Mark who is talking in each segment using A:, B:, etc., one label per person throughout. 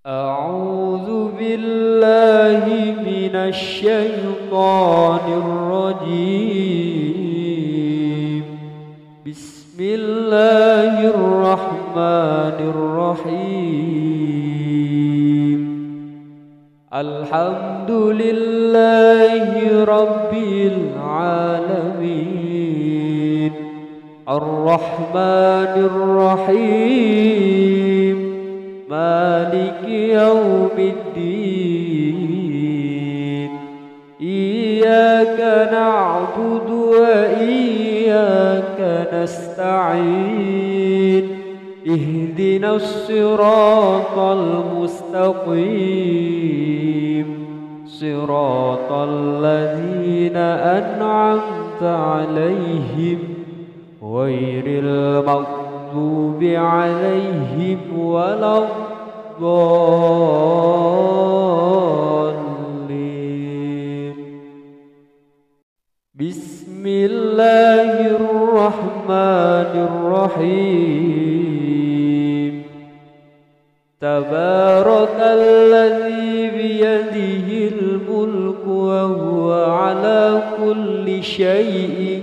A: أعوذ بالله من الشيطان الرجيم. بسم الله الرحمن الرحيم. الحمد لله رب العالمين الرحمن الرحيم مالك يوم الدين. إياك نعبد وإياك نستعين. اهدنا الصراط المستقيم صراط الذين أنعمت عليهم غير المغضوب عليهم ولا الضالين. بسم الله الرحمن الرحيم. تبارك الذي بيده الملك وهو على كل شيء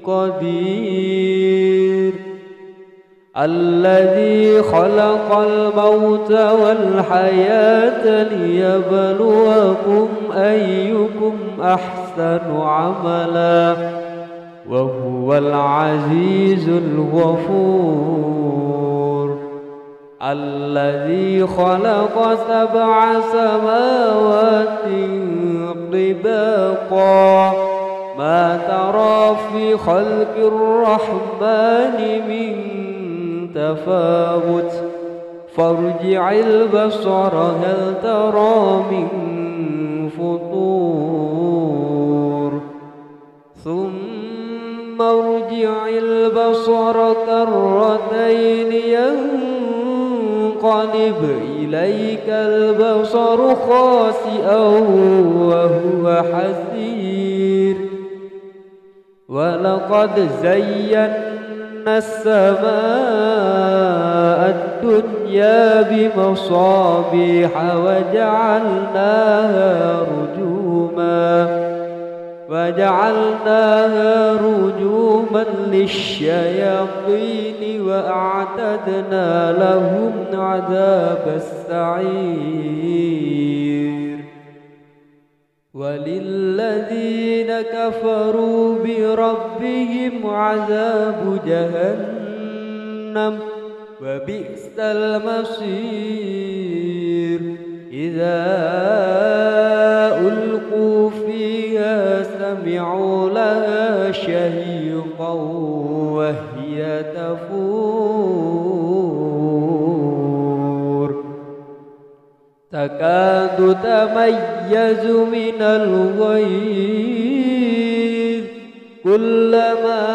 A: قدير. الذي خلق الموت والحياة ليبلوكم أيكم أحسن عملا وهو العزيز الغفور. الذي خلق 7 سماوات طباقا ما ترى في خلق الرحمن من تفاوت فارجع البصر هل ترى من فطور ثم ارجع البصر كرتين ينقلب إليك البصر خاسئا وهو حسير. ولقد زينا السماء الدنيا بمصابيح وجعلناها رجوما للشياطين وأعتدنا لهم عذاب السعير. وللذين كفروا بربهم عذاب جهنم وبئس المصير. إذا ألقوا فيها سمعوا لها شهيقا وهي تفور تكاد تميز من الغيظ كلما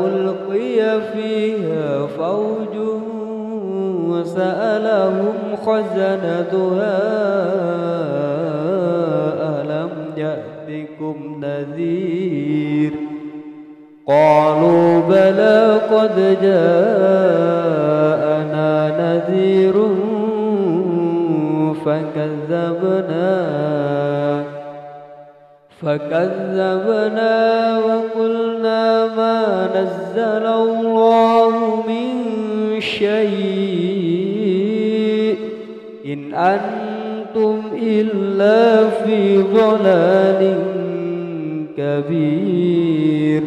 A: ألقي فيها فوج سألهم خزنتها ألم يأتكم نذير قالوا بلى قد جاءنا نذير فكذبنا وقلنا ما نزل الله من شيء إن أنتم إلا في ضلال كبير.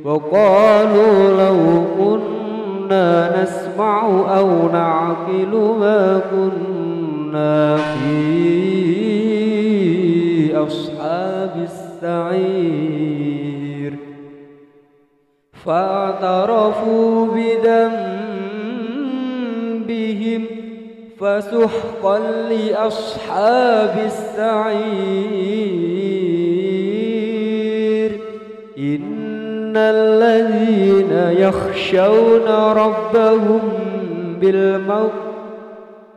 A: وقالوا لو كنا نسمع أو نعقل ما كنا في أصحاب السعير. فاعترفوا بذنبهم فسحقا لأصحاب السعير. إن الذين يخشون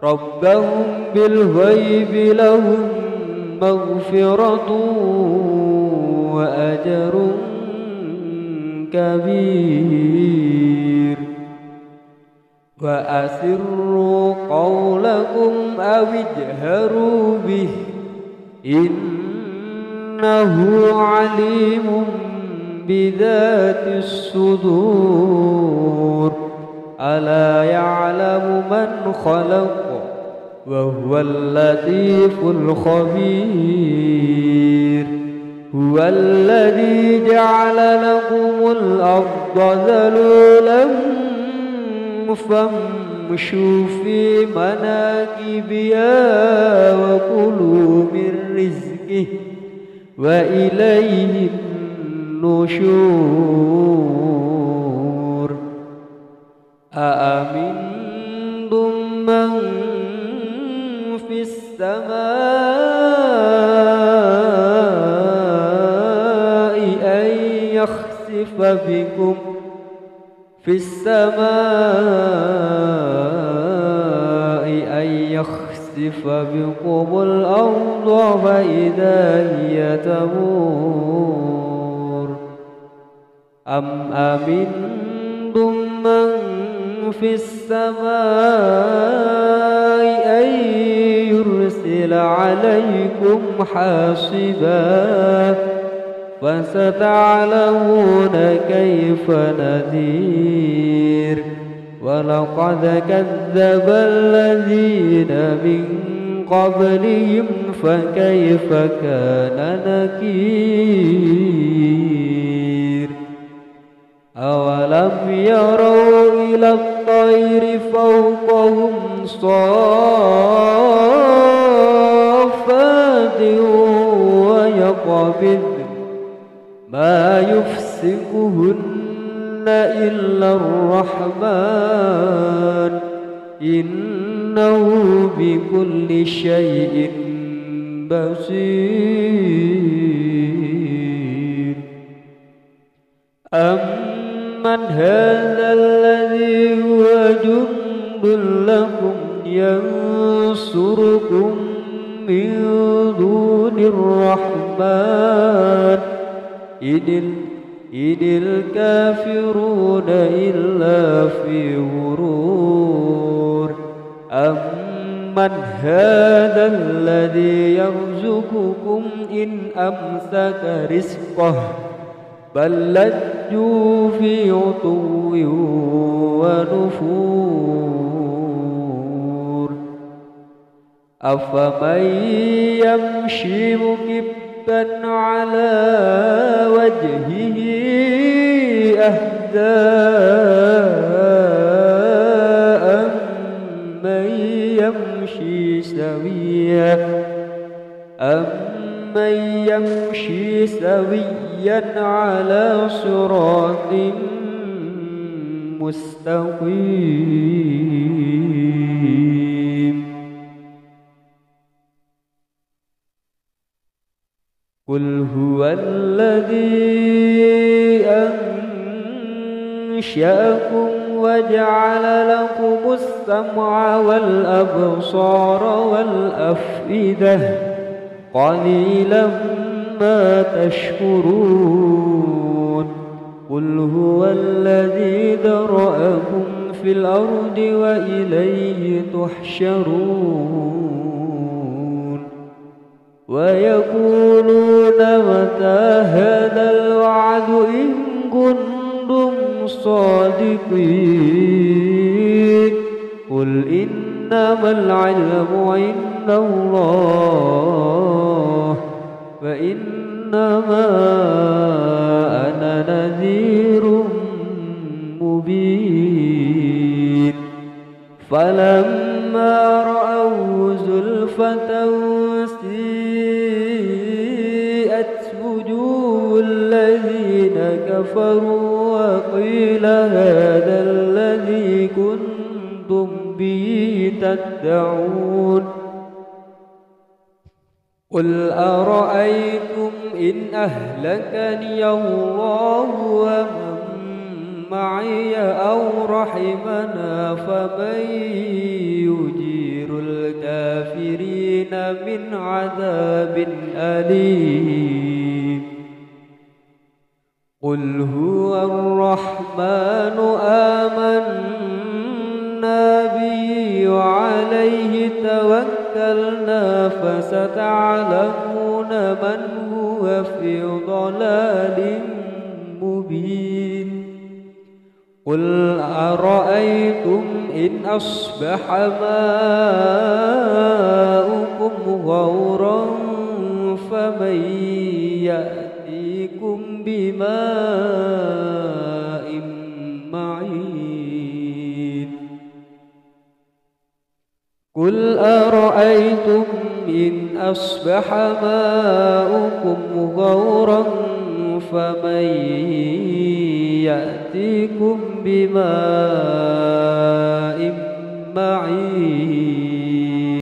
A: ربهم بالغيب لهم مغفرة وأجر كبير. وأسروا قولكم أو اجهروا به إنه عليم بذات الصدور ألا يعلم من خلق وهو اللطيف الخبير هو الذي جعل لكم الأرض ذلولا فامشوا في مناكبها وكلوا من رزقه وإليه النشور أأمنتم من في السماء أن يخسف بكم في السماء أن يخسف بكم الأرض فإذا هي تمور أم أمنتم من في السماء أن يرسل عليكم حاصبا فستعلمون كيف نذير ولقد كذب الذين من قبلهم فكيف كان نكير أولم يروا إلى الطير فوقهم صافات ويقبض ما يفسقهن إلا الرحمن إنه بكل شيء بصير أمن هذا الذي هو جند لكم ينصركم من دون الرحمن إن الكافرون إلا في غرور أمن هذا الذي يرزقكم إن أمسك رزقه بل لجوا في عتو ونفور أفمن يمشي مكبا على وجهه أهدى أمن يمشي سويا على صراط مستقيم قل هو الذي أنشأكم وجعل لكم السمع والأبصار والأفئدة قليلا ما تشكرون قل هو الذي ذرأكم في الأرض وإليه تحشرون ويقولون متى هذا الوعد إن كنتم صادقين قل إنما العلم عند الله وإنما أنا نذير مبين فلما رأوا زلفة سيئت وجوه الذين كفروا وقيل هذا الذي كنتم به تدعون قل أرأيتم إن أهلكني الله ومن معي أو رحمنا فمن يجير الكافرين من عذاب أليم قل هو الرحمن آمنا به وعليه توكلنا فستعلمون من هو في ضلال مبين قل أرأيتم إن أصبح ماؤكم غورا فمن يأتيكم بماء معين قل أرأيتم إن أصبح ماؤكم غورا فمن يأتيكم بماء معين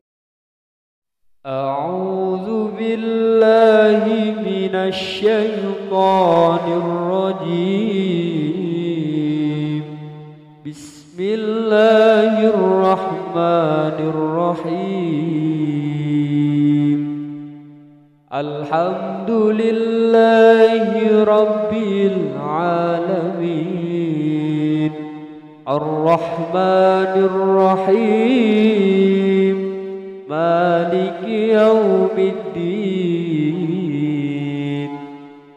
A: أعوذ بالله من الشيطان الرجيم بسم الله الرحمن الرحيم الحمد لله رب العالمين الرحمن الرحيم مالك يوم الدين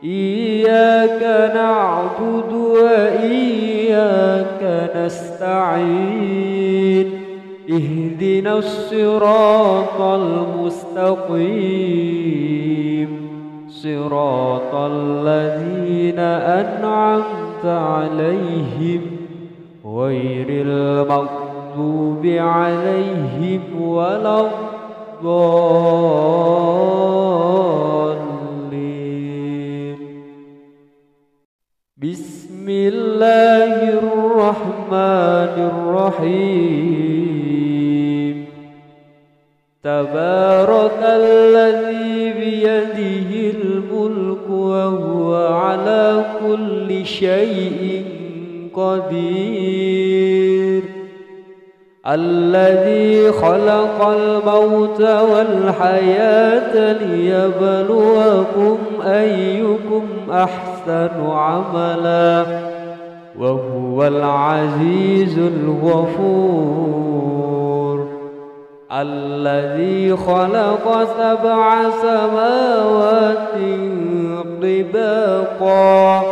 A: إياك نعبد وإياك نستعين اهدنا الصراط المستقيم صراط الذين أنعمت عليهم غير المغضوب عليهم ولا الضالين بسم الله الرحمن الرحيم تبارك الذي بيده الملك وهو على كل شيء قدير الذي خلق الموت والحياة ليبلوكم أيكم أحسن عملا وهو العزيز الغفور الذي خلق 7 سماوات طباقا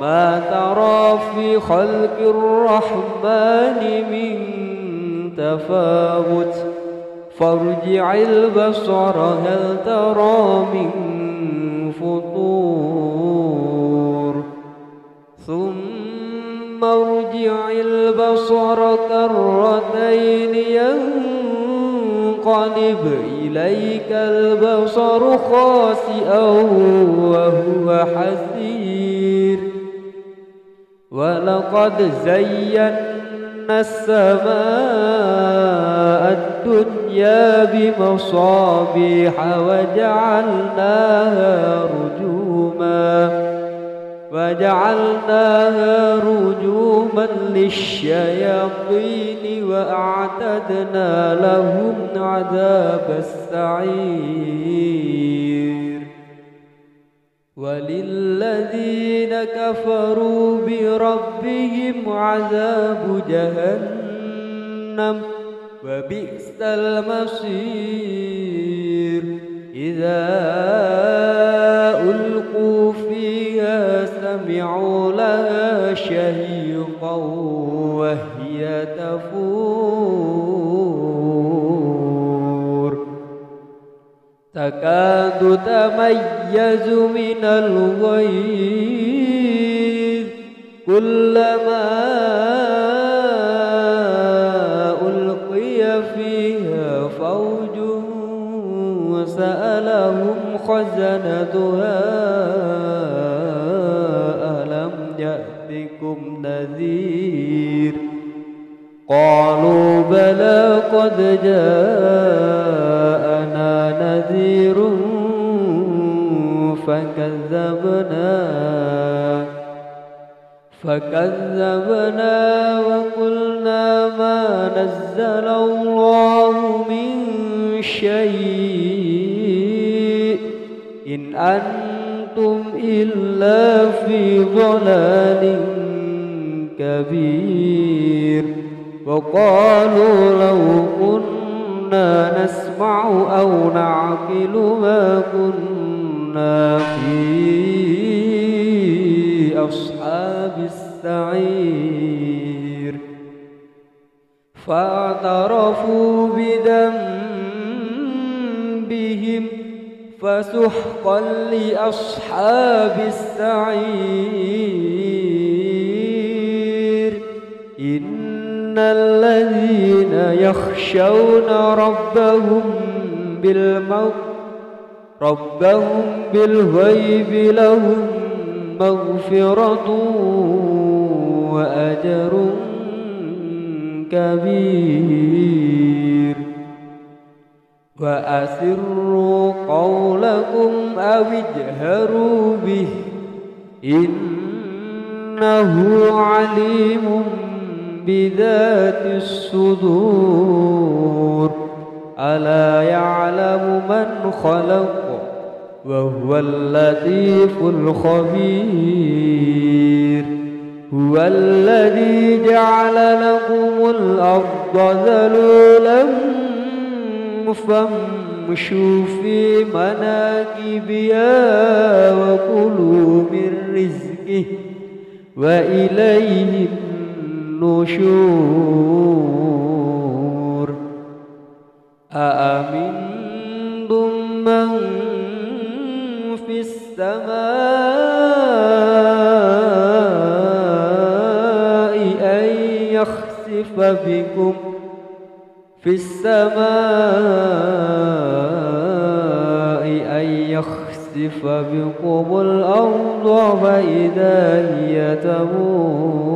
A: ما ترى في خلق الرحمن من تفاوت فارجع البصر هل ترى من فطور ثم ارجع البصر كرتين ينقلب إليك البصر خاسئا وهو حسير ولقد زينا السماء الدنيا بمصابيح وجعلناها رجوما للشياطين وأعتدنا لهم عذاب السعير وللذين كفروا بربهم عذاب جهنم وبئس المصير إذا ألقوا فيها سمعوا لها شهيقا وهي تفور تكاد تميز من الغيظ كلما ألقي فيها فوج سألهم خزنتها ألم يأتكم نذير قالوا بلى قد جاءنا نذير فكذبنا وقلنا ما نزل الله من شيء إن أنتم إلا في ضلال كبير وقالوا لو كنا نسمع أو نعقل ما كنا في أصحاب السعير فاعترفوا بذنبهم فسحقا لأصحاب السعير إن الذين يخشون ربهم بالغيب لهم مغفرة وأجر كبير وأسروا قولكم أو اجهروا به إنه عليم بذات الصدور ألا يعلم من خلق وهو اللطيف الخبير هو الذي جعل لكم الأرض ذلولا فامشوا في مناكبها وكلوا من رزقه وإليه النشور أأمنتم من في السماء أن يخسف بكم الأرض فإذا هي تمور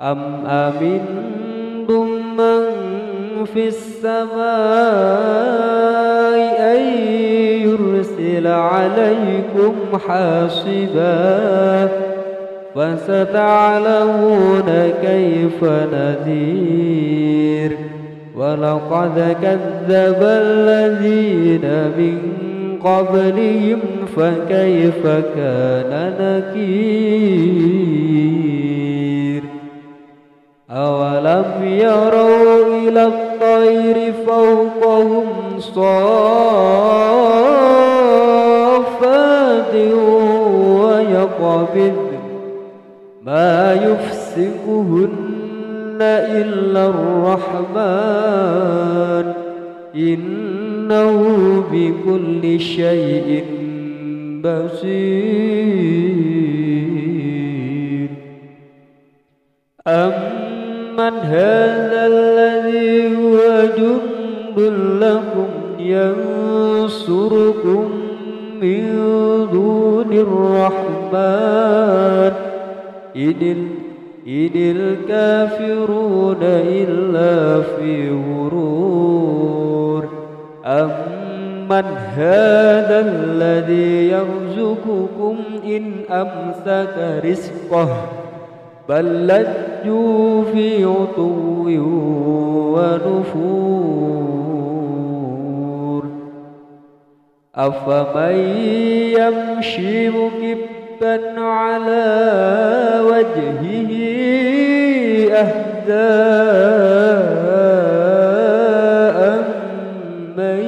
A: أم أمنتم من في السماء أن يرسل عليكم حاصبا فستعلمون كيف نذير ولقد كذب الذين من قبلهم فكيف كان نكير أولم يروا إلى الطير فوقهم صافات ويقبض ما يفسقهن إلا الرحمن إنه بكل شيء بصير أمن هذا الذي هو جند لكم ينصركم من دون الرحمن إن الكافرون إلا في غرور أمن هذا الذي يرزقكم إن أمسك رزقه بل لجوا في عتو ونفور أفمن يمشي مكبا على وجهه أهدى أمن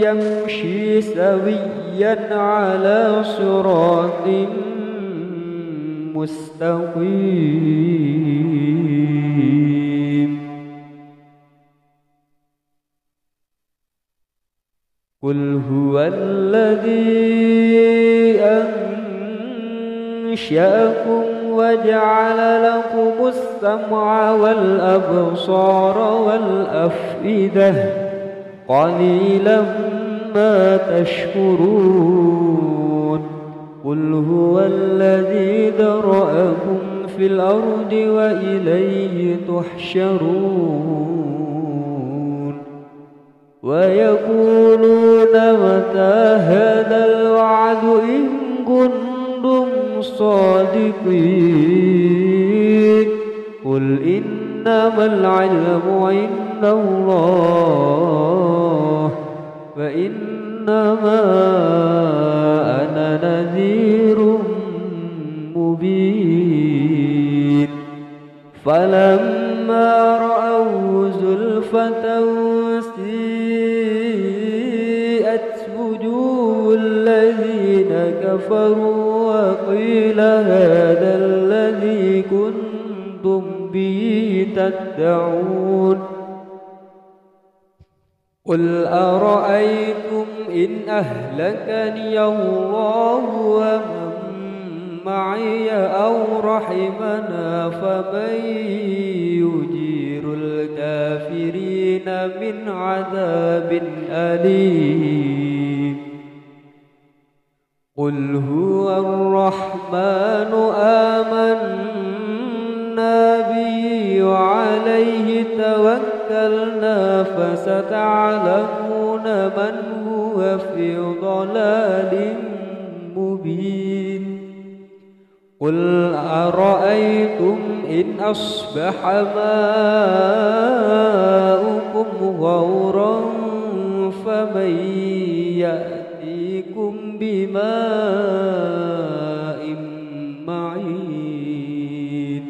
A: يمشي سويا على صراط مستقيم قل هو الذي أنشأكم وجعل لكم السمع والأبصار والأفئدة قليلا ما تشكرون قل هو الذي ذرأكم في الأرض وإليه تحشرون ويقولون متى هذا الوعد إن كنتم صادقين قل إنما العلم عند الله وإن إنما أنا نذير مبين فلما رأوا زلفة سيئت وجوه الذين كفروا وقيل هذا الذي كنتم به تدعون قل أرأيتم إن أهلكني الله ومن معي أو رحمنا فمن يجير الكافرين من عذاب أليم قل هو الرحمن آمنا به وعليه توكلنا فستعلمون من هو في ضلال مبين قل أرأيتم إن أصبح ماؤكم غورا فمن يأتيكم بماء معين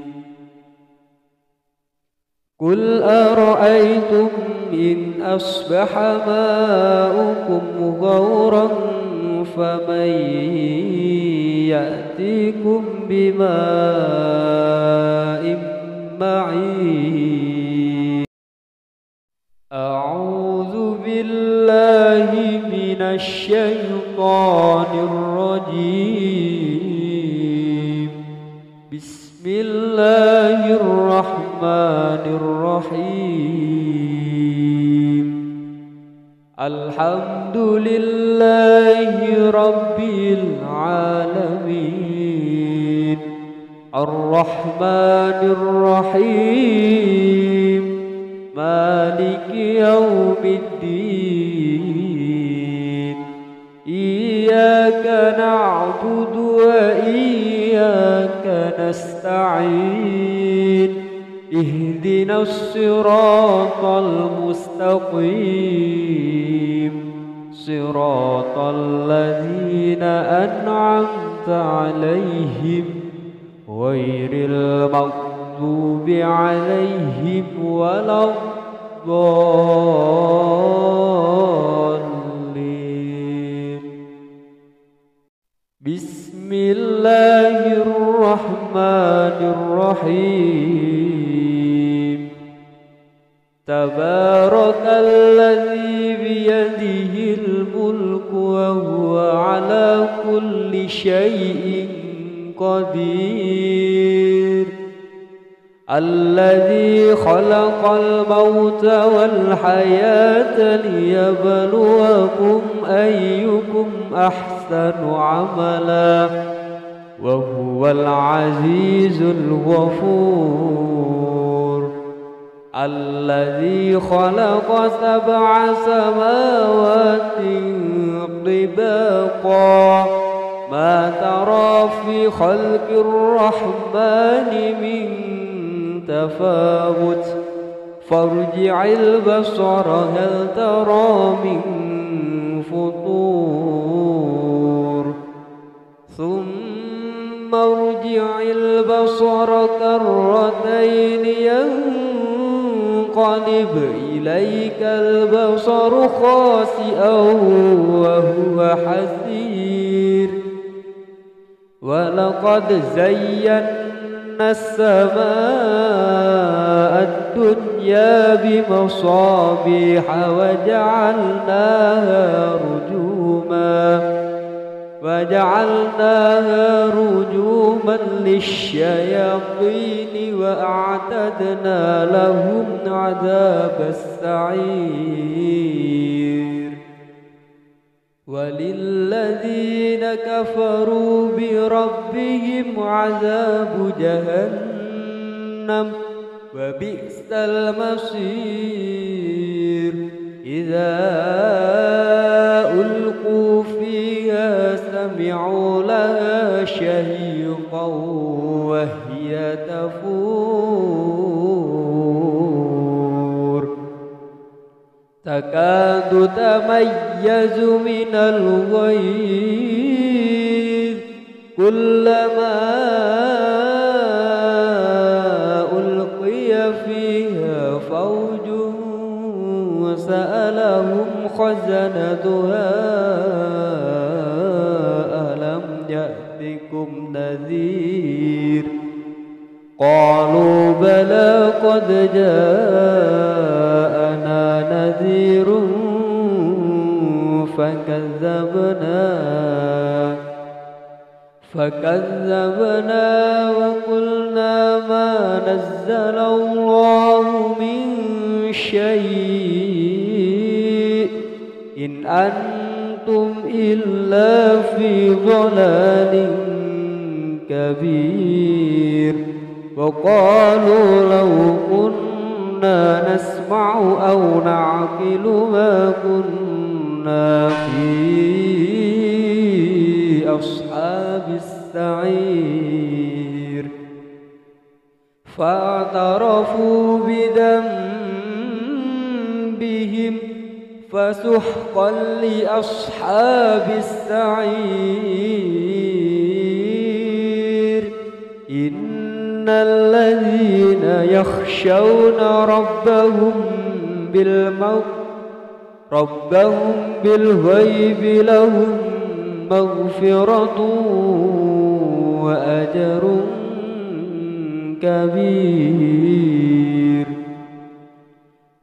A: قل أرأيتم إن أصبح ماؤكم غورا فمن يأتيكم بماء معين أعوذ بالله من الشيطان الرجيم بسم الله الرحمن الرحيم الحمد لله رب العالمين الرحمن الرحيم مالك يوم الدين إياك نعبد وإياك نستعين اهدنا الصراط المستقيم صراط الذين أنعمت عليهم غير المغضوب عليهم ولا الضالين بسم الله الرحمن الرحيم تبارك الذي بيده الملك وهو على كل شيء قدير الذي خلق الموت والحياة ليبلوكم أيكم أحسن عملا وهو العزيز الغفور الذي خلق 7 سماوات طباقا ما ترى في خلق الرحمن من تفاوت فارجع البصر هل ترى من فطور ثم ارجع البصر كرتين ينقلب إليك البصر خاسئا وهو حسير ولقد زينا السماء الدنيا بمصابيح وجعلناها رجوما للشياطين وأعتدنا لهم عذاب السعير وللذين كفروا بربهم عذاب جهنم وبئس المصير إذا ألقوا فيها سمعوا لها شهيقا وهي تفور تكاد تميز من الغيظ كلما ألقي فيها فوج سألهم خزنتها ألم يأتكم نذير قالوا بلى قد جاءنا نذير فكذبنا وقلنا ما نزل الله من شيء إن أنتم إلا في ضلال كبير وقالوا لو كنا نسمع أو نعقل ما كنا في أصحاب السعير فاعترفوا بذنبهم فسحقا لأصحاب السعير إن الذين يخشون ربهم بالغيب لهم مغفرة وأجر كبير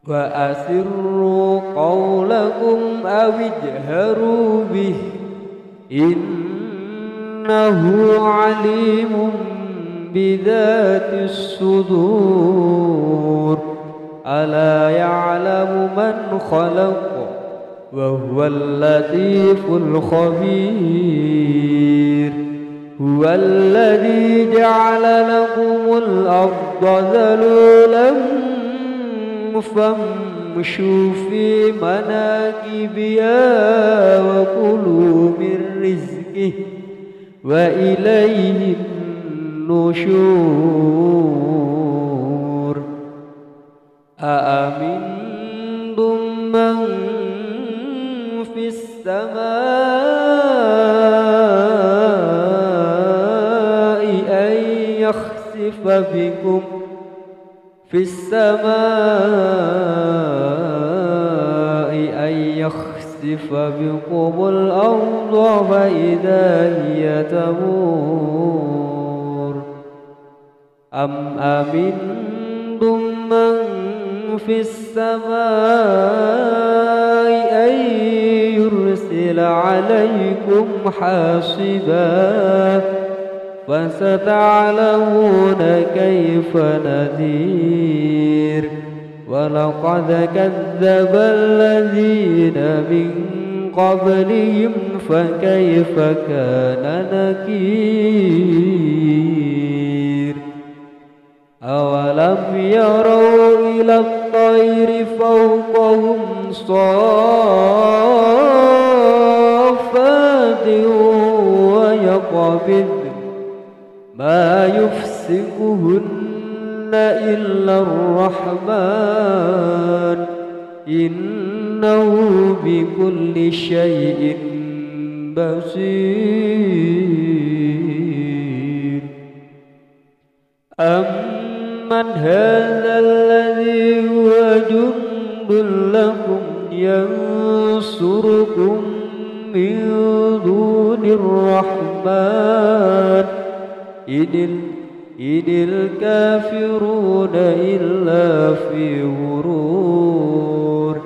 A: وأسروا قولكم أو اجهروا به إنه عليم بذات الصدور ألا يعلم من خلق وهو اللطيف الخبير هو الذي جعل لكم الأرض ذلولا فامشوا في مناكبها وكلوا من رزقه وإليه النشور أأمنتم من في السماء أن يخسف بكم الأرض فإذا هي تمور أم أمنتم من في السماء أن يرسل عليكم حاصبا فستعلمون كيف نذير ولقد كذب الذين من قبلهم فكيف كان نكير أولم يروا إلى الطير فوقهم صافات ويقبض ما يفسقهن إلا الرحمن إنه بكل شيء بصير أمن هذا الذي هو جند لكم ينصركم من دون الرحمن إن الكافرون إلا في غرور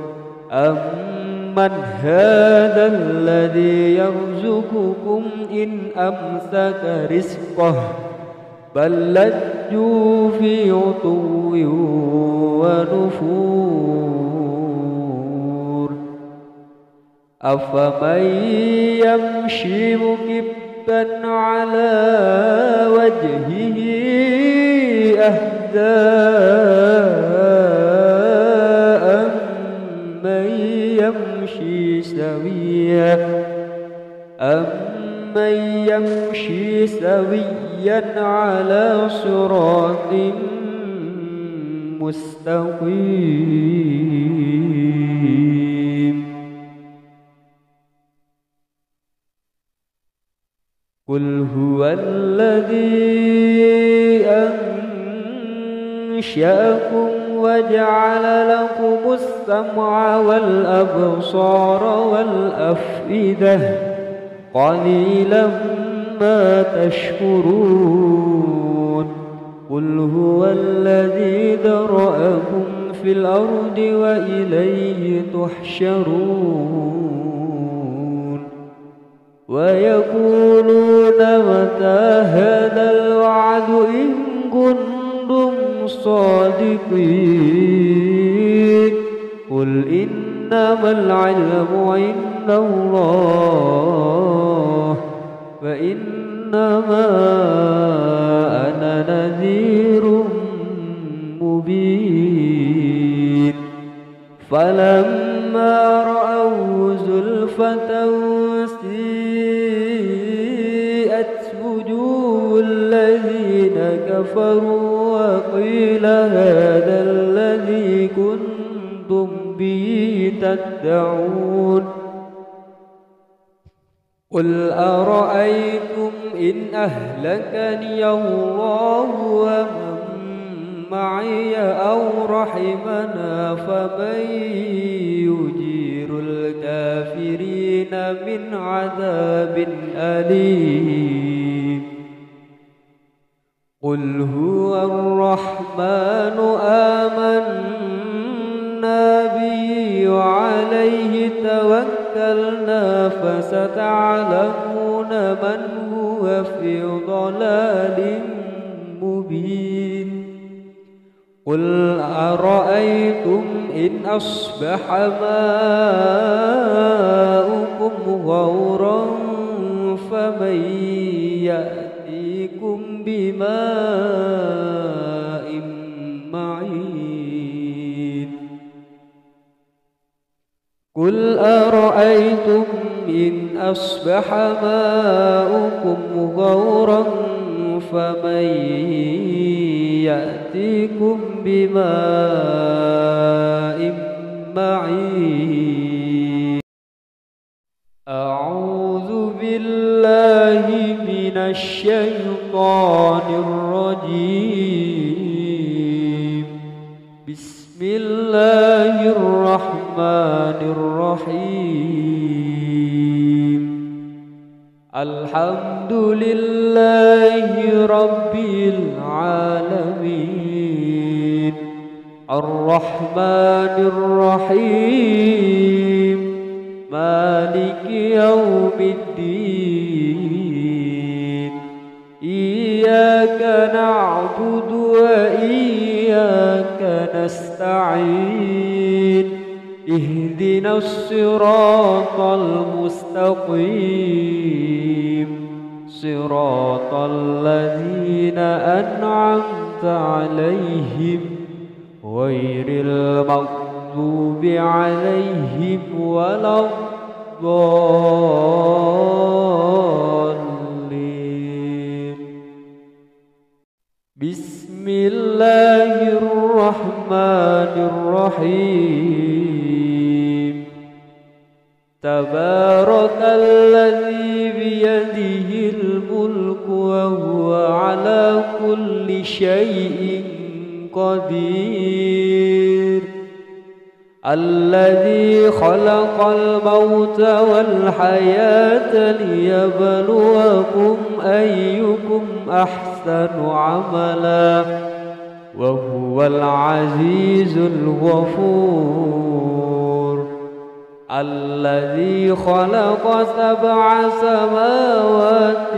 A: أمن هذا الذي يرزقكم إن أمسك رزقه بل لجوا في عتو ونفور أفمن يمشي مكبا على وجهه أهدى أمن يمشي سويا على صراط مستقيم قل هو الذي أنشأكم وجعل لكم السمع والأبصار والأفئدة قليلا ما تشكرون قل هو الذي ذرأكم في الأرض وإليه تحشرون ويقولون متى هذا الوعد إن كنتم صادقين قل إنما العلم عند الله وإنما أنا نذير مبين فلما رأوا زلفة سيئت وجوه الذين كفروا وقيل هذا الذي كنتم به تدعون قل أرأيتم إن أهلكني الله ومن معي أو رحمنا فمن يجير الكافرين من عذاب أليم قل هو الرحمن آمنا به وعليه توكلنا فستعلمون من هو في ضلال مبين قل أرأيتم إن أصبح ماؤكم غورا فمن يأتيكم بماء معين قل أرأيتم إن أصبح ماؤكم غورا فمن يأتيكم بماء معين أعوذ بالله من الشيطان الرجيم بسم الله الرحمن الرحيم الحمد لله رب العالمين الرحمن الرحيم مالك يوم الدين إياك نعبد وإياك نستعين اهدنا الصراط المستقيم صراط الذين أنعمت عليهم غير المغضوب عليهم ولا الضالين بسم الله الرحمن الرحيم تبارك الذي بيده الملك وهو على كل شيء قدير الذي خلق الموت والحياة ليبلوكم أيكم أحسن عملا وهو العزيز الغفور الذي خلق 7 سماوات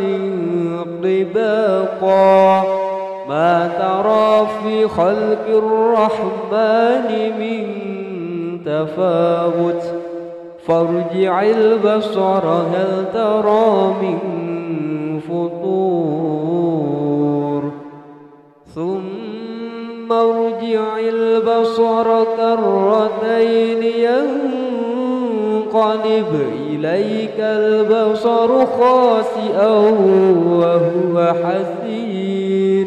A: طباقا ما ترى في خلق الرحمن من تفاوت فارجع البصر هل ترى من فطور ثم ارجع البصر كرتين ينقلب إليك البصر خاسئا وهو حسير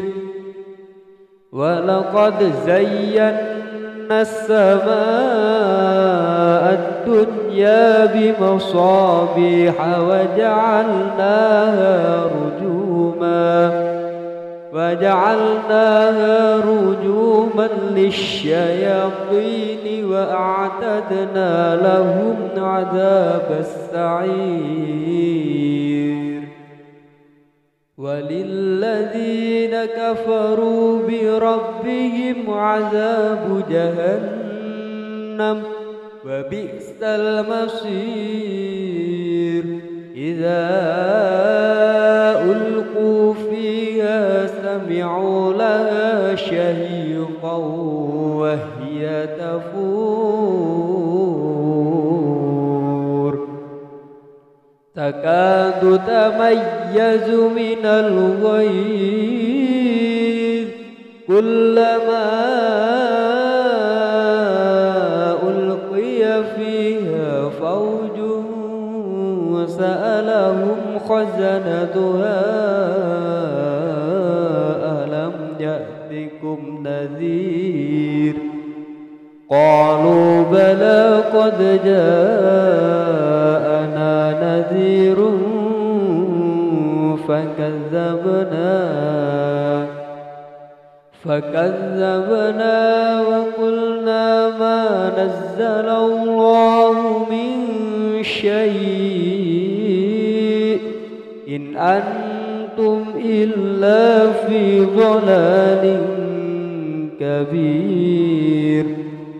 A: ولقد زينا السماء الدنيا بمصابيح وجعلناها رجوما للشياطين وأعتدنا لهم عذاب السعير وللذين كفروا بربهم عذاب جهنم وبئس المصير إذا ألقوا فيها سمعوا لها شهيقا وهي تفور تكاد تميز من الغيظ كلما ألقي فيها فوج سألهم خزنتها ألم يأتكم نذير قالوا بلى قد جاءنا نذير فكذبنا وقلنا ما نزل الله من شيء إن أنتم إلا في ضلال كبير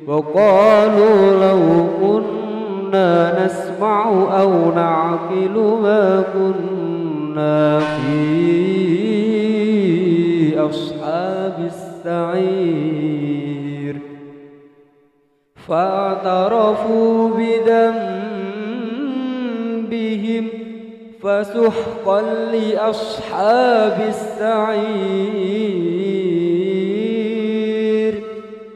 A: وقالوا لو كنا نسمع أو نعقل ما كنا في أصحاب السعير فاعترفوا بذنبهم فسحقا لأصحاب السعير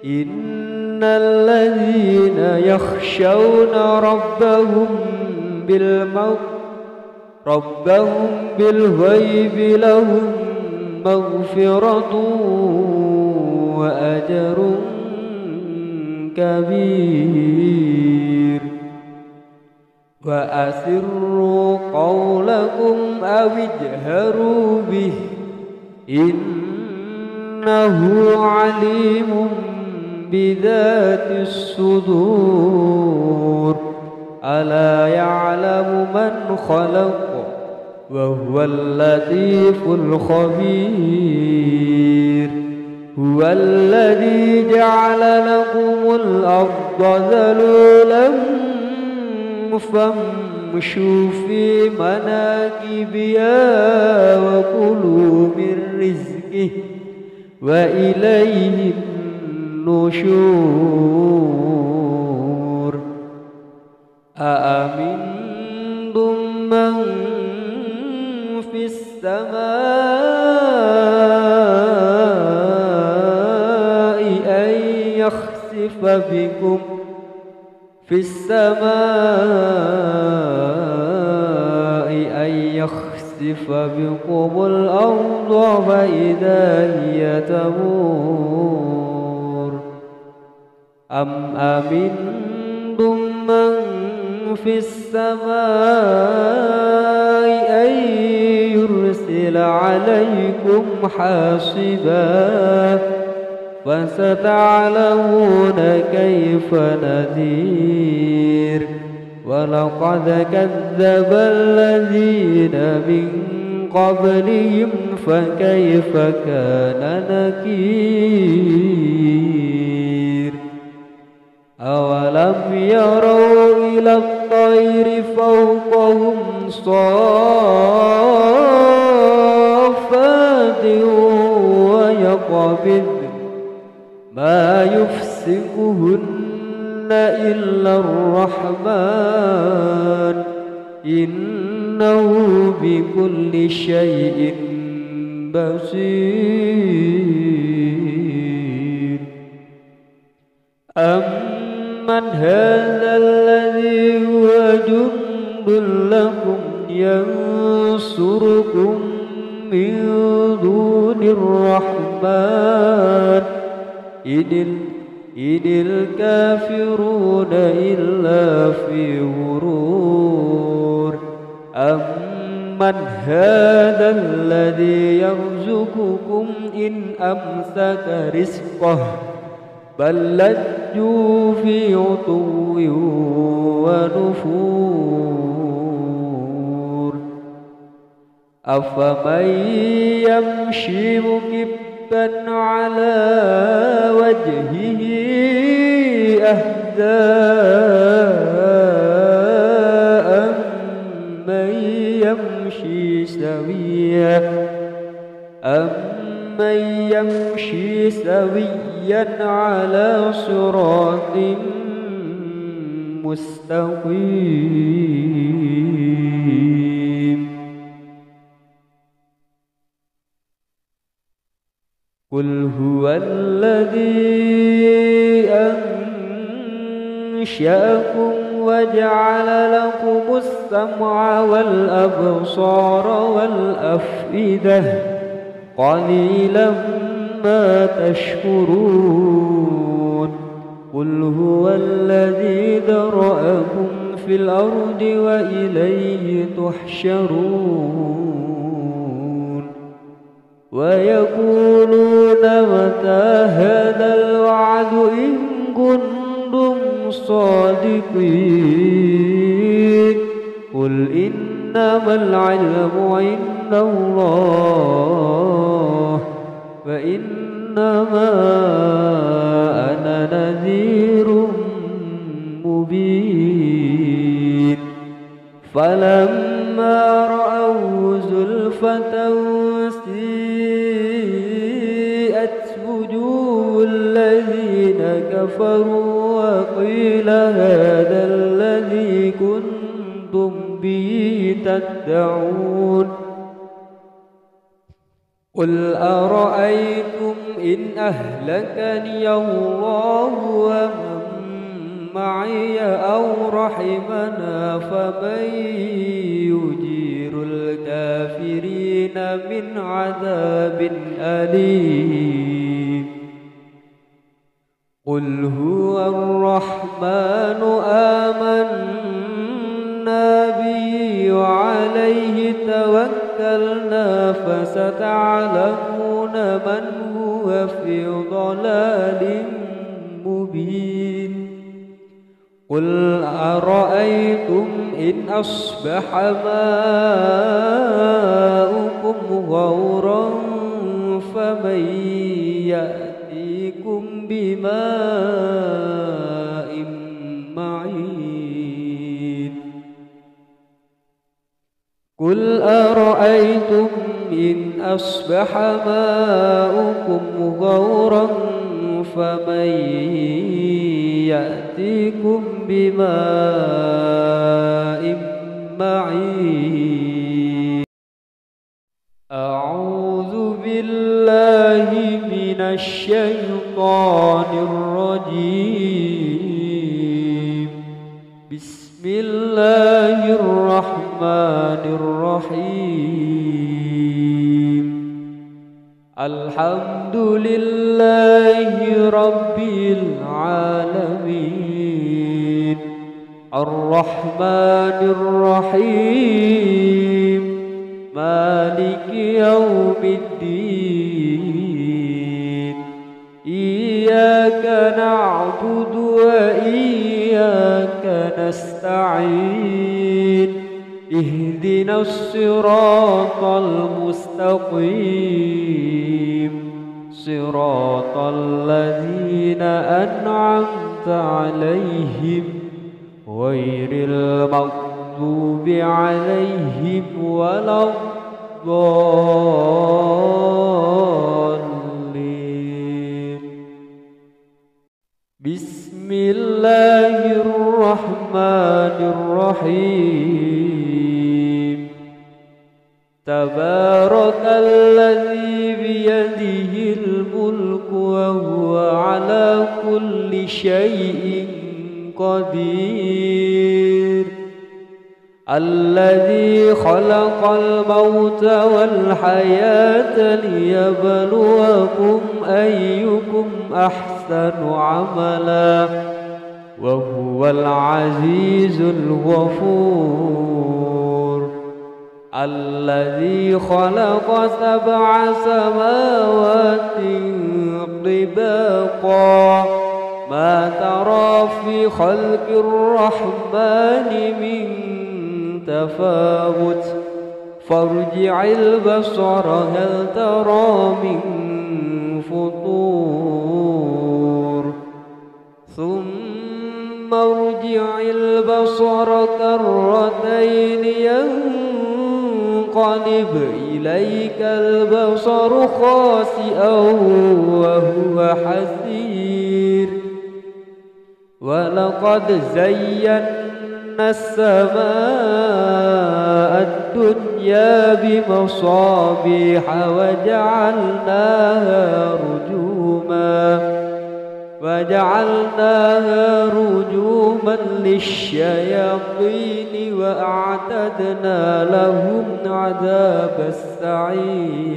A: إن الذين يخشون ربهم بالغيب لهم مغفرة وأجر كبير وأسروا قولكم أو اجهروا به إنه عليم بذات الصدور ألا يعلم من خلق وهو اللطيف الخبير هو الذي جعل لكم الأرض ذلولا فامشوا في مناكبها وكلوا من رزقه وإليه النشور أأمنتم من في السماء أن يخسف بكم الأرض فإذا هي تمور أم أمنتم من في السماء أن يرسل عليكم حاصبا فستعلمون كيف نذير ولقد كذب الذين من قبلهم فكيف كان نكير أولم يروا إلى الطير فوقهم صافات ويقبض ما يفسقهن إلا الرحمن إنه بكل شيء بصير أمن هذا الذي هو جند لكم ينصركم من دون الرحمن إن الكافرون إلا في غرور أمن هذا الذي يرزقكم إن أمسك رزقه بل لجوا في عتو ونفور أفمن يمشي مكبا على وجهه أهدى أمن يمشي سويا على صراط مستقيم قل هو الذي أنشأكم وجعل لكم السمع والأبصار والأفئدة قليلا ما تشكرون قل هو الذي ذرأكم في الأرض وإليه تحشرون ويقولون متى هذا الوعد إن كنتم صادقين قل إنما العلم عند الله فإنما أنا نذير مبين فلما رأوا زلفة سيئت وجوه الذين كفروا وقيل هذا الذي كنتم به تدعون قل أرأيتم إن أهلكني الله ومن معي أو رحمنا فمن يجير الكافرين من عذاب أليم قل هو الرحمن آمنا به وعليه توكلنا فستعلمون من هو في ضلال مبين قل أرأيتم إن أصبح ماؤكم غورا فمن يأتيكم بماء معين قل أرأيتم إن أصبح ماؤكم غورا فمن يأتيكم بماء معين أعوذ بالله من الشيطان الرجيم بسم الله الرحمن الرحيم الحمد لله رب العالمين الرحمن الرحيم مالك يوم الدين إياك نعبد وإياك نستعين اهدنا الصراط المستقيم صراط الذين أنعمت عليهم غير المغضوب عليهم ولا الضالين بسم الله الرحمن الرحيم تبارك الذي بيده الملك وهو على كل شيء قدير الذي خلق الموت والحياة ليبلوكم أيكم أحسن عملا وهو العزيز الغفور. الذي خلق 7 سماوات طباقا ما ترى في خلق الرحمن من تفاوت فارجع البصر هل ترى من فطور ثم ارجع البصر كرتين ينقلب إليك البصر خاسئا وهو حسير. ولقد زينا السماء الدنيا بمصابيح وجعلناها رجوما للشياطين وأعتدنا لهم عذاب السعير.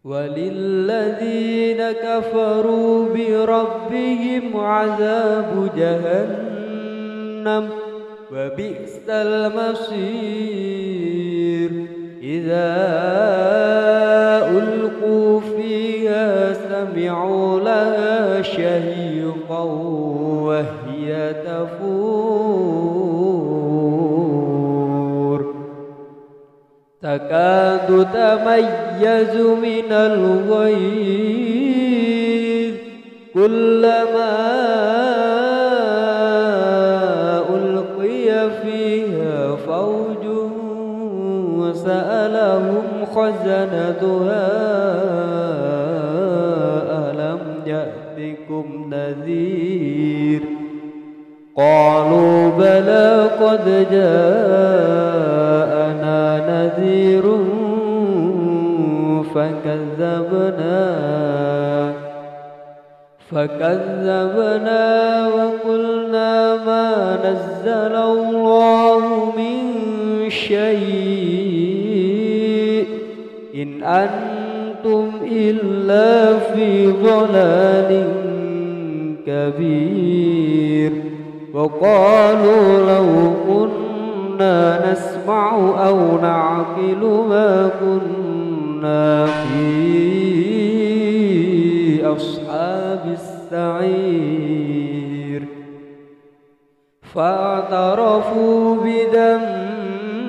A: وللذين كفروا بربهم عذاب جهنم وبئس المصير. إذا ألقوا فيها سمعوا لها شهيقا وهي تفور تكاد تميز من الغيظ كلما ألقي فيها فوج سألهم خزنتها ألم يأتكم نذير قالوا بلى قد جاءنا نذير فكذبنا وقلنا ما نزل الله من شيء إن أنتم إلا في ضلال كبير. وقالوا لو كنا نسمع أو نعقل ما كنا في أصحاب السعير. فاعترفوا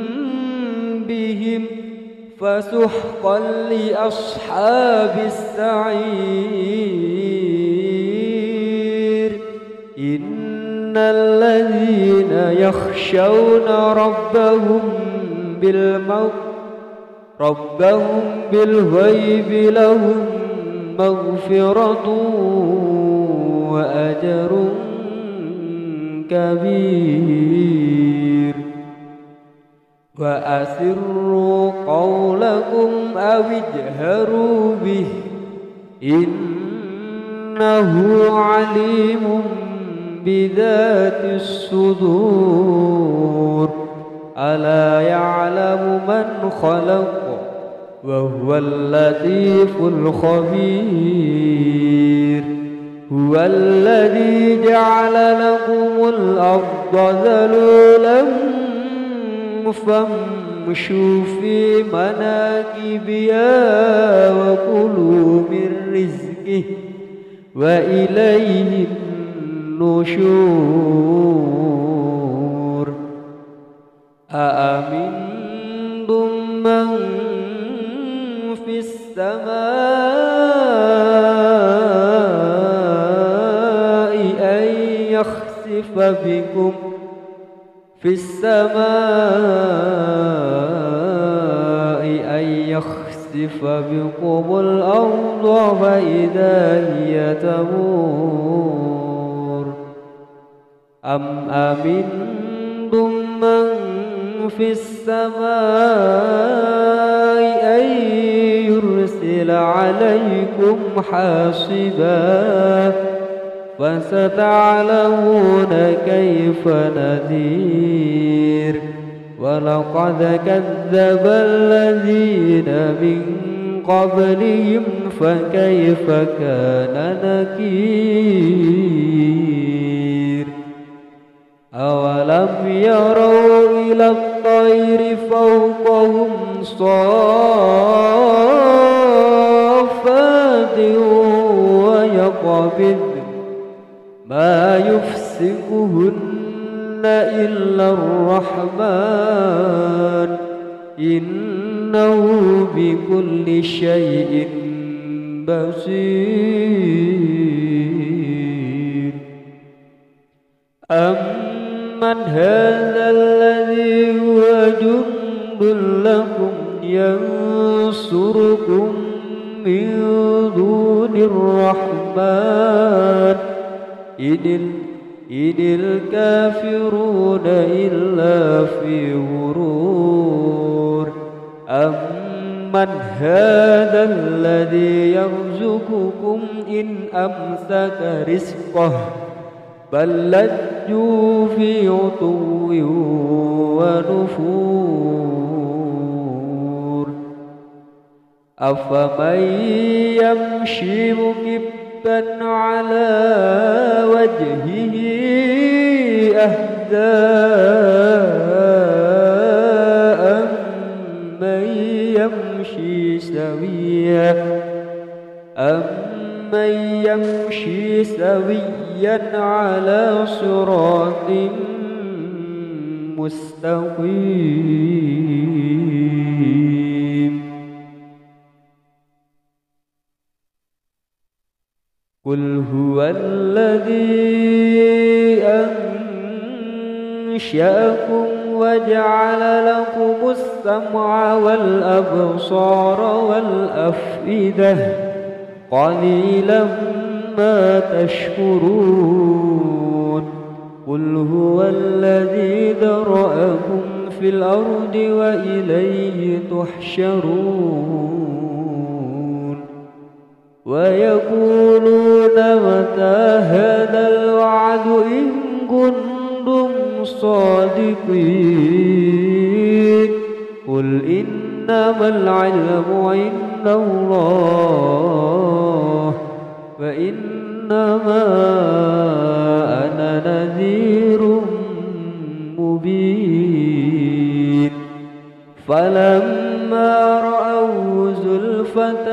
A: بذنبهم فسحقا لأصحاب السعير. إن الذين يخشون ربهم بالغيب لهم مغفرة وأجر كبير. وأسروا قولكم أو اجهروا به إنه عليم بذات الصدور. ألا يعلم من خلق وهو اللطيف الخبير. هو الذي جعل لكم الأرض ذلولا فامشوا في مناكبها وكلوا من رزقه وإليه النشور. أأمنتم من في السماء أن يخسف بكم الأرض فإذا هي تمور. أم أمنتم من في السماء أن يرسل عليكم حاصبا فستعلمون كيف نذير ولقد كذب الذين من قبلهم فكيف كان نكير أولم يروا إلى الطير فوقهم صافات ويقبض ما يفسقهن إلا الرحمن إنه بكل شيء بصير أمن هذا الذي هو جند لكم ينصركم من دون الرحمن إن الكافرون إلا في غرور أمن هذا الذي يرزقكم إن أمسك رزقه بل لجوا في عتو ونفور أفمن يمشي مكبا على وجهه أهدى أمن يمشي سويا على صراط مستقيم قل هو الذي أنشأكم وجعل لكم السمع والأبصار والأفئدة قليلا ما تشكرون قل هو الذي ذرأكم في الأرض وإليه تحشرون ويقولون متى هذا الوعد إن كنتم صادقين قل إنما العلم عند الله وإنما أنا نذير مبين فلما رأوا زلفة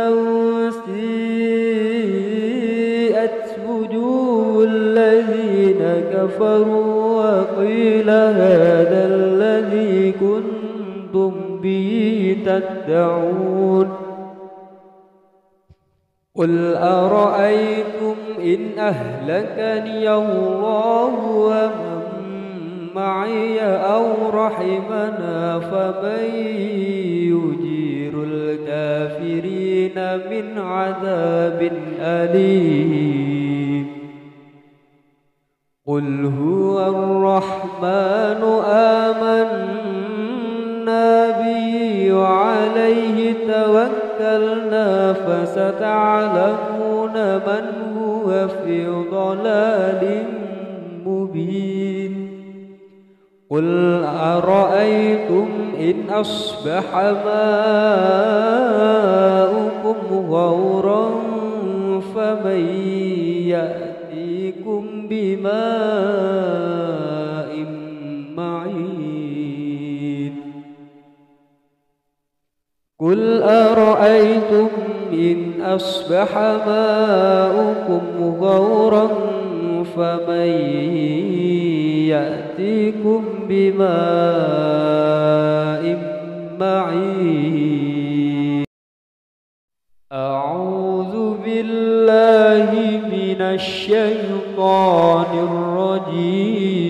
A: سيئت وجوه الذين كفروا وقيل هذا الذي كنتم به تدعون قل أرأيتم إن أهلكني الله ومن معي أو رحمنا فمن يجير الكافرين من عذاب أليم قل هو الرحمن آمنا به وعليه توكلنا فستعلمون من هو في ضلال مبين قل أرأيتم إن أصبح ماؤكم غورا فمن يأتيكم بماء معين قل أرأيتم إن أصبح ماؤكم غورا فمن يأتيكم بماء معين أعوذ بالله من الشيطان الرجيم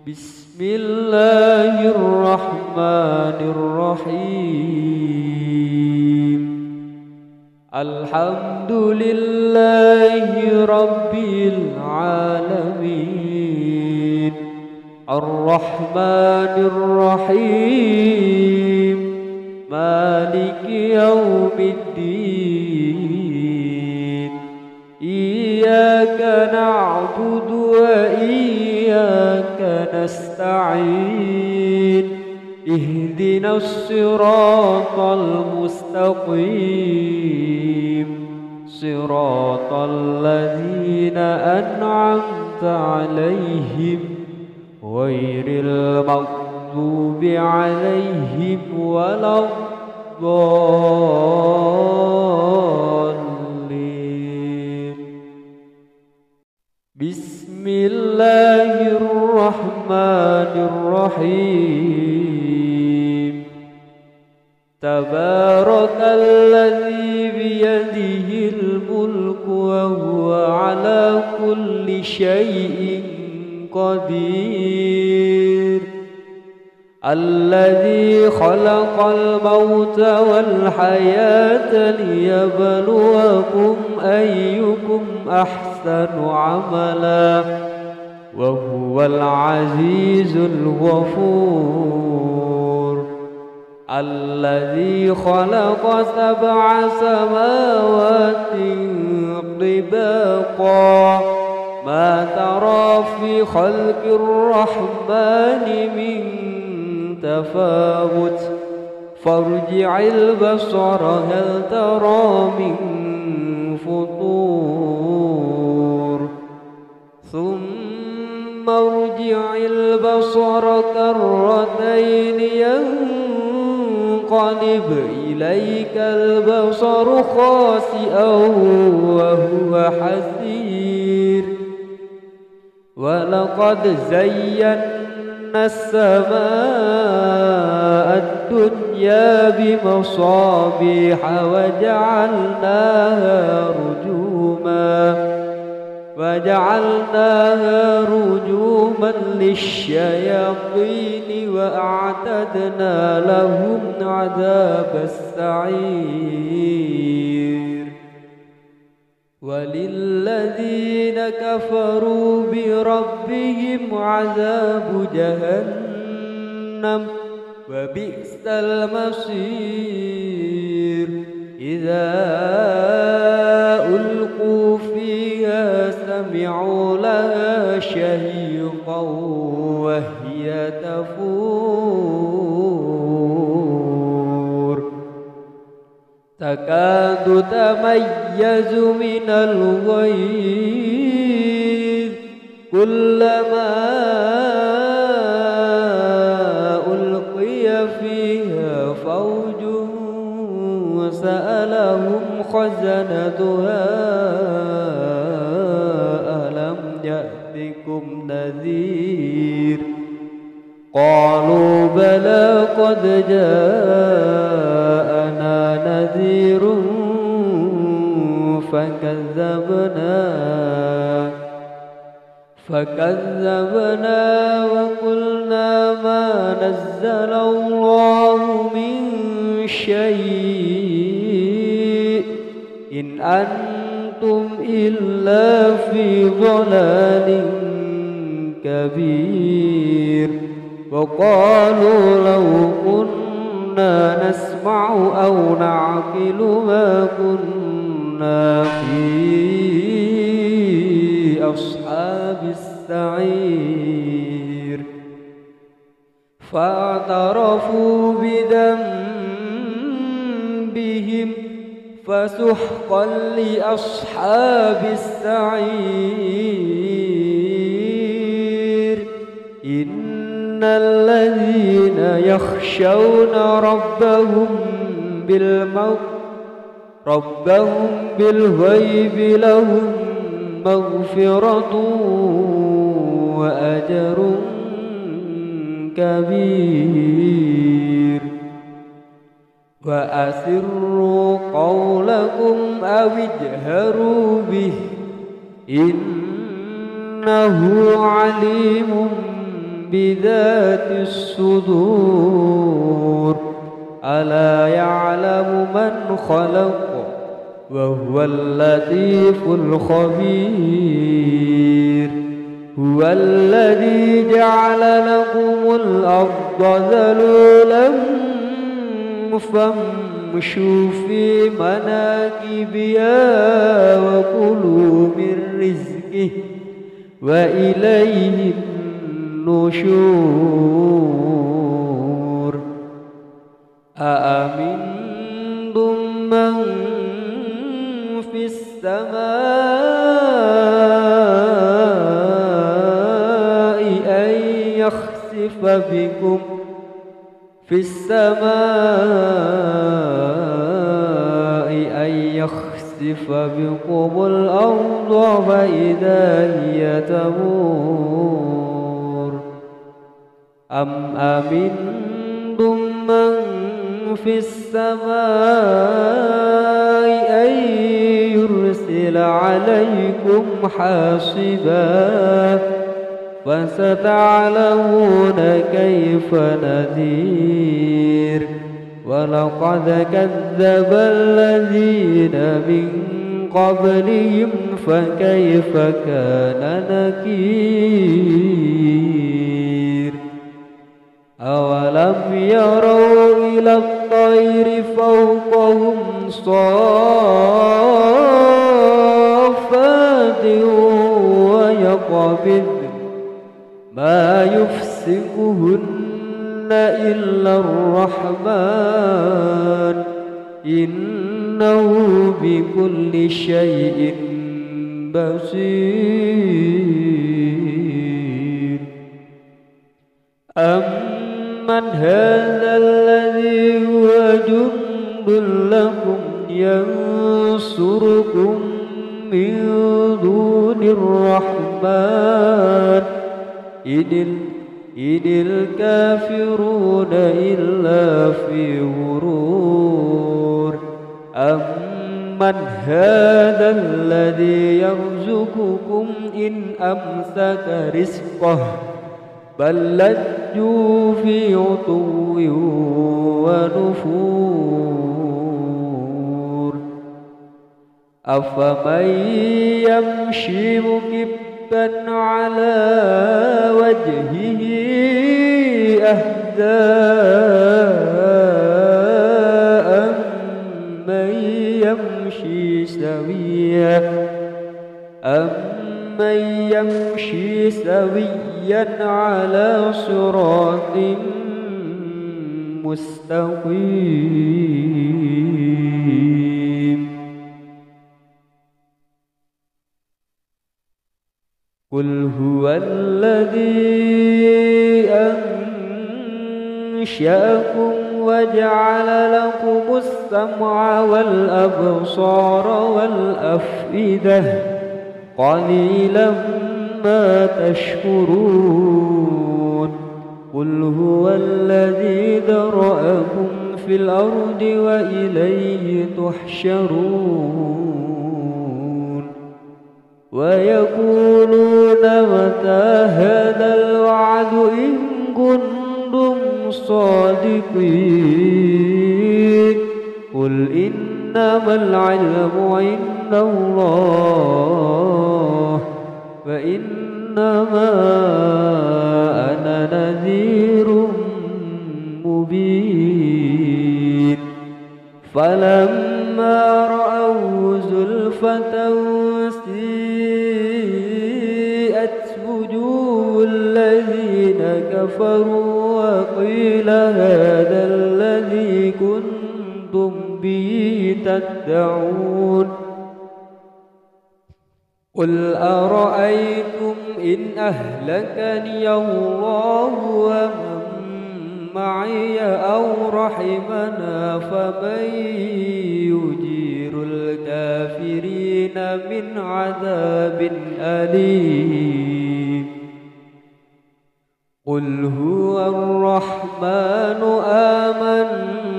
A: بسم الله الرحمن الرحيم الحمد لله رب العالمين الرحمن الرحيم مالك يوم الدين إياك نعبد وإياك نستعين اهدنا الصراط المستقيم صراط الذين أنعمت عليهم غير المغضوب عليهم ولا الضالين. بسم الله الرحمن الرحيم. تبارك الذي بيده الملك وهو على كل شيء قدير. الذي خلق الموت والحياة ليبلوكم أيكم أحسن عملا وهو العزيز الغفور. الذي خلق 7 سماوات طباقا ما ترى في خلق الرحمن من تفاوت فارجع البصر هل ترى من فطور ثم ارجع البصر كرتين ينقلب إليك البصر خاسئا وهو حسير. ولقد زينا السماء الدنيا بمصابيح وجعلناها رجوما للشياطين وأعتدنا لهم عذاب السعير. وللذين كفروا بربهم عذاب جهنم وبئس المصير. إذا ألقوا فيها سمعوا لها شهيقا وهي تفور تكاد تميز من الغيظ كلما ألقي فيها فوج سألهم خزنتها ألم يأتكم نذير قالوا بلى قد جاءنا نذير فكذبنا وقلنا ما نزل الله من شيء إن أنتم إلا في ضلال كبير. وقالوا لو كنا نسمع أو نعقل ما كنا في أصحاب السعير. فاعترفوا بذنبهم فسحقا لأصحاب السعير. إن الذين يخشون ربهم بالغيب لهم مغفرة وأجر كبير. وأسروا قولكم أو اجهروا به إنه عليم بذات الصدور. ألا يعلم من خلق وهو اللطيف الخبير. هو الذي جعل لكم الأرض ذلولا فامشوا في مناكبها وكلوا من رزقه وإليه النشور أأمنتم من في السماء أن يخسف بكم الأرض فإذا هي تمور أم أمنتم من في السماء أن يرسل عليكم حاصبا فستعلمون كيف نذير ولقد كذب الذين من قبلهم فكيف كان نكير أولم يروا إلى الطير فوقهم صافات ويقبض ما يفسقهن إلا الرحمن إنه بكل شيء بصير أمن هذا الذي هو جند لكم ينصركم من دون الرحمن إن الكافرون إلا في غرور أمن هذا الذي يرزقكم إن أمسك رزقه بل لجوا في عتو ونفور أفمن يمشي مكبا على وجهه أهدى أمن يمشي سويا على صراط مستقيم قل هو الذي أنشأكم وجعل لكم السمع والأبصار والأفئدة قليلا ما تشكرون قل هو الذي ذرأكم في الأرض وإليه تحشرون ويقولون متى هذا الوعد إن كنتم صادقين قل إنما العلم عند الله وإنما أنا نذير مبين فلما رأوا زلفة سيئت وجوه الذين كفروا وقيل هذا الذي كنتم به تدعون قل أرأيتم إن أهلكني الله ومن معي أو رحمنا فمن يجير الكافرين من عذاب أليم قل هو الرحمن آمنا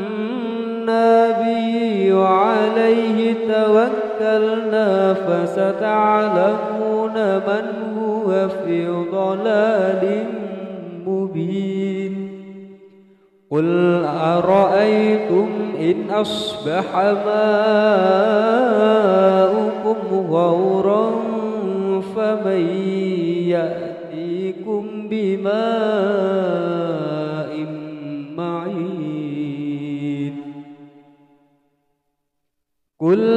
A: به وعليه توكلنا فستعلمون من هو في ضلال مبين قل أرأيتم إن أصبح ماؤكم غورا فمن يأتيكم بماء معين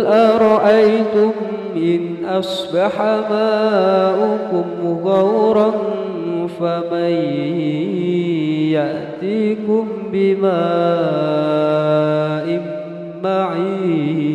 A: أرأيتم إن أصبح ماؤكم غورا فمن يأتيكم بماء معين